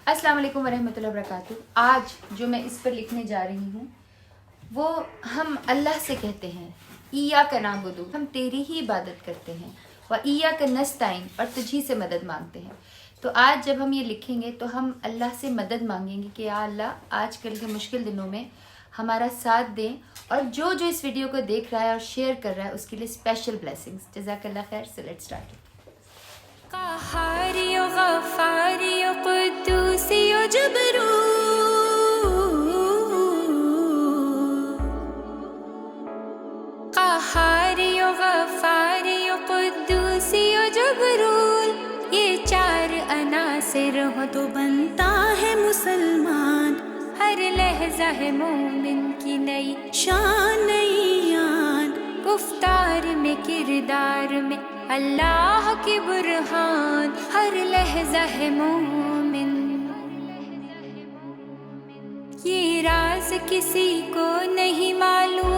السلام علیکم ورحمۃ اللہ وبرکاتہ۔ آج جو میں اس پر لکھنے جا رہی ہوں وہ ہم اللہ سے کہتے ہیں ایاک نعبد، ہم تیری ہی عبادت کرتے ہیں، و ایاک نستعین، اور تجھی سے مدد مانگتے ہیں۔ تو آج جب ہم یہ لکھیں گے تو ہم اللہ سے مدد مانگیں گے کہ یا اللہ آج کل کے مشکل دنوں میں ہمارا ساتھ دیں، اور جو اس ویڈیو کو دیکھ رہا ہے اور شیئر کر رہا ہے اس کے لیے اسپیشل بلیسنگز۔ جزاک اللہ خیر۔ So let's start. قہاری و غفاری و قدوسی و جبروت، قہاری و غفاری و قدوسی و جبروت، یہ چار عناصر ہو تو بنتا ہے مسلمان، ہر لحظہ ہے مومن کی نئی شان نئی آن، گفتار میں کردار میں اللہ کی برہان، ہر لحظہ ہے مومن۔ یہ راز کسی کو نہیں معلوم